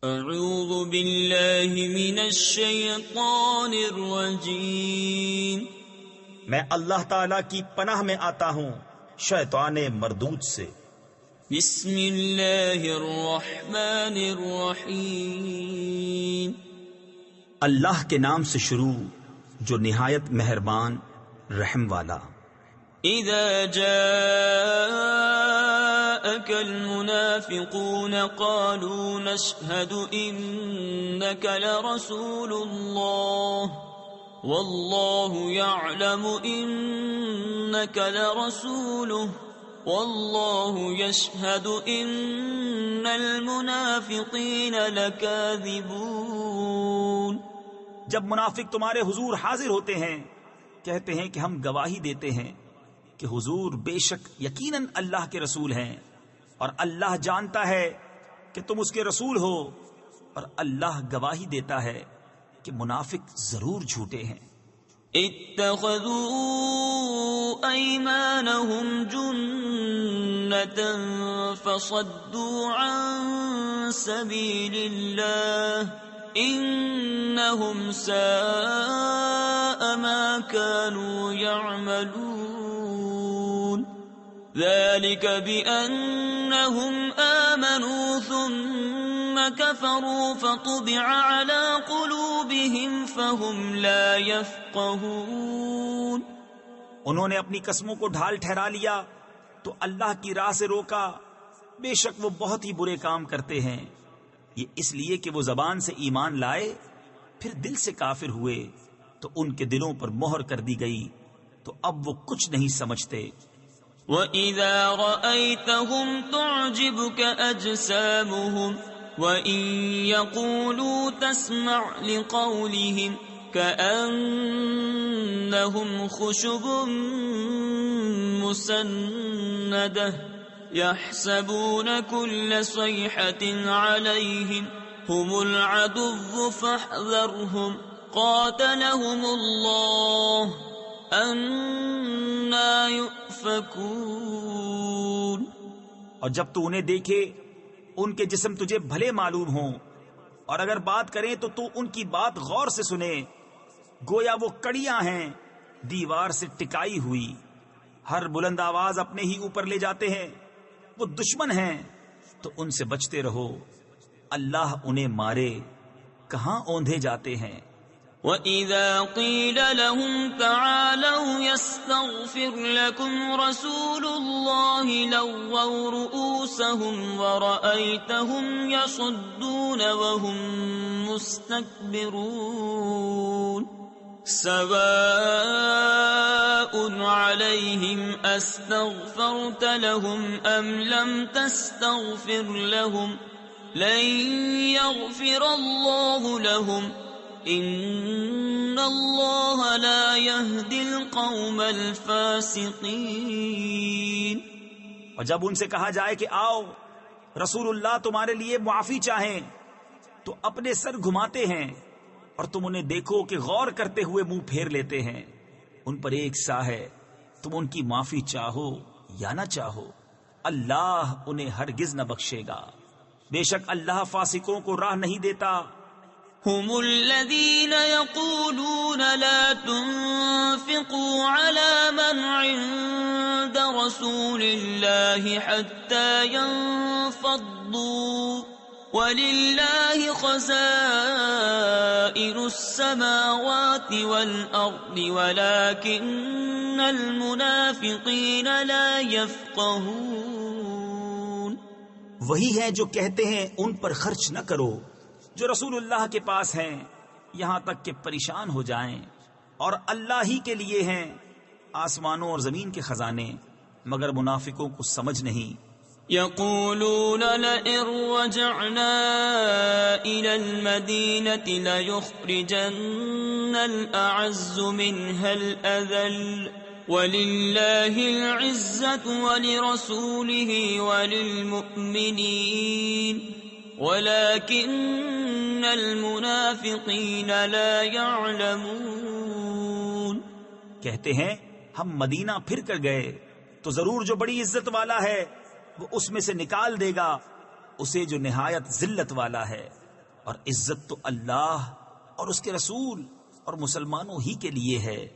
اعوذ باللہ من الشیطان الرجیم، میں اللہ تعالی کی پناہ میں آتا ہوں شیطان مردود سے۔ بسم اللہ الرحمن الرحیم، اللہ کے نام سے شروع جو نہایت مہربان رحم والا۔ اذا جاءك المنافقون قالوا نشهد انك لرسول الله والله يعلم انك لرسوله والله يشهد ان المنافقين لكاذبون۔ جب منافق تمہارے حضور حاضر ہوتے ہیں کہتے ہیں کہ ہم گواہی دیتے ہیں کہ حضور بے شک یقیناً اللہ کے رسول ہیں، اور اللہ جانتا ہے کہ تم اس کے رسول ہو، اور اللہ گواہی دیتا ہے کہ منافق ضرور جھوٹے ہیں۔ اتخذوا ایمانہم جنة فصدوا عن سبیل اللہ انہم ساء ما كانوا يعملون۔ ذلك بأنهم آمنوا ثم كفروا فطبع على قلوبهم فهم لا يفقهون۔ انہوں نے اپنی قسموں کو ڈھال ٹھہرا لیا تو اللہ کی راہ سے روکا، بے شک وہ بہت ہی برے کام کرتے ہیں۔ یہ اس لیے کہ وہ زبان سے ایمان لائے پھر دل سے کافر ہوئے تو ان کے دلوں پر مہر کر دی گئی، تو اب وہ کچھ نہیں سمجھتے۔ وَإِذَا رَأَيْتَهُمْ تُعْجِبُكَ أَجْسَامُهُمْ وَإِن يَقُولُوا تَسْمَعْ لِقَوْلِهِمْ كَأَنَّهُمْ خُشُبٌ مُّسَنَّدَةٌ يَحْسَبُونَ كُلَّ صَيْحَةٍ عَلَيْهِمْ هُمُ الْعَدُوُّ فَاحْذَرْهُمْ قَاتَلَهُمُ اللَّهُ أَنَّىٰ يُؤْفَكُونَ۔ اور جب تو انہیں دیکھے ان کے جسم تجھے بھلے معلوم ہوں، اور اگر بات کریں تو تو ان کی بات غور سے سنے، گویا وہ کڑیاں ہیں دیوار سے ٹکائی ہوئی، ہر بلند آواز اپنے ہی اوپر لے جاتے ہیں۔ وہ دشمن ہیں تو ان سے بچتے رہو، اللہ انہیں مارے کہاں اوندھے جاتے ہیں۔ وَإِذَا قِيلَ لَهُمْ تَعَالَوْا يَسْتَغْفِرْ لَكُمْ رَسُولُ اللَّهِ لَوَّوْا رُءُوسَهُمْ وَرَأَيْتَهُمْ يَصُدُّونَ وَهُمْ مُسْتَكْبِرُونَ۔ سَوَاءٌ عَلَيْهِمْ أَسْتَغْفَرْتَ لَهُمْ أَمْ لَمْ تَسْتَغْفِرْ لَهُمْ لَن يَغْفِرَ اللَّهُ لَهُمْ ان اللہ لا يهدی القوم الفاسقین۔ اور جب ان سے کہا جائے کہ آؤ رسول اللہ تمہارے لیے معافی چاہیں تو اپنے سر گھماتے ہیں، اور تم انہیں دیکھو کہ غور کرتے ہوئے منہ پھیر لیتے ہیں۔ ان پر ایک سا ہے، تم ان کی معافی چاہو یا نہ چاہو اللہ انہیں ہرگز نہ بخشے گا، بے شک اللہ فاسقوں کو راہ نہیں دیتا۔ هم الذين يقولون لا تنفقوا على من عند رسول الله حتى ينفضوا ولله خزائن السماوات والأرض ولكن المنافقين لا يفقهون۔ وہی ہے جو کہتے ہیں ان پر خرچ نہ کرو جو رسول اللہ کے پاس ہیں یہاں تک کہ پریشان ہو جائیں، اور اللہ ہی کے لیے ہیں آسمانوں اور زمین کے خزانے، مگر منافقوں کو سمجھ نہیں۔ يقولون لئن رجعنا إلى المدينة ليخرجن الأعز منها الأذل ولله العزة ولرسوله وللمؤمنين وَلَكِنَّ الْمُنَافِقِينَ لَا يَعْلَمُونَ۔ کہتے ہیں ہم مدینہ پھر کر گئے تو ضرور جو بڑی عزت والا ہے وہ اس میں سے نکال دے گا اسے جو نہایت ذلت والا ہے، اور عزت تو اللہ اور اس کے رسول اور مسلمانوں ہی کے لیے ہے،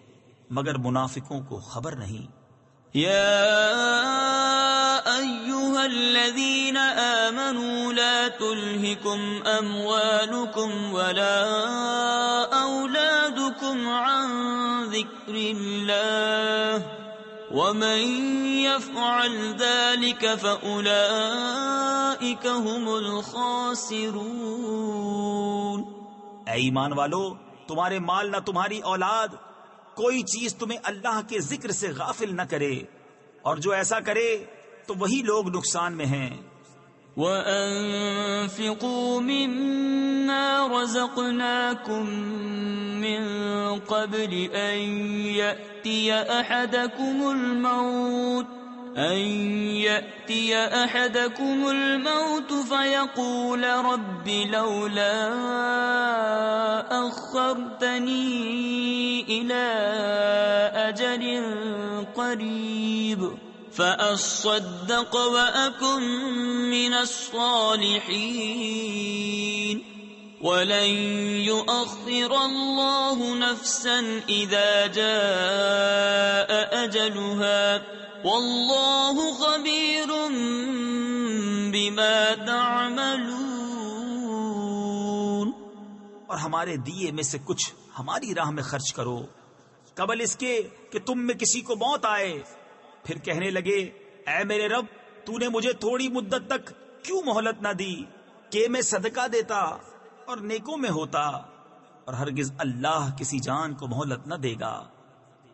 مگر منافقوں کو خبر نہیں۔ يا أيها الذين آمنوا لا تلهكم أموالكم ولا أولادكم عن ذكر الله ومن يفعل ذلك فأولئك هم الخاسرون۔ اے ایمان والو، تمہارے مال نہ تمہاری اولاد کوئی چیز تمہیں اللہ کے ذکر سے غافل نہ کرے، اور جو ایسا کرے تو وہی لوگ نقصان میں ہیں۔ وَأَنفِقُوا مِمَّا رَزَقْنَاكُم مِّن قَبْلِ أَن يَأْتِيَ أَحَدَكُمُ الْمَوْتُ فَيَقُولَ رَبِّ لَوْلَا أَخَّرْتَنِي إِلَىٰ أَجَلٍ قَرِيبٍ فَأَصَّدَّقَ وَأَكُن مِّنَ الصَّالِحِينَ وَلَن يُؤَخِّرَ اللَّهُ نَفْسًا إِذَا جَاءَ أَجَلُهَا وَاللَّهُ خَبِيرٌ بِمَا تَعْمَلُونَ۔ اور ہمارے دیے میں سے کچھ ہماری راہ میں خرچ کرو قبل اس کے کہ تم میں کسی کو موت آئے، پھر کہنے لگے اے میرے رب، تو نے مجھے تھوڑی مدت تک کیوں مہلت نہ دی کہ میں صدقہ دیتا اور نیکوں میں ہوتا، اور ہرگز اللہ کسی جان کو مہلت نہ دے گا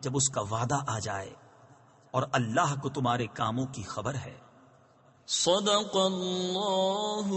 جب اس کا وعدہ آ جائے، اور اللہ کو تمہارے کاموں کی خبر ہے۔ صدق اللہ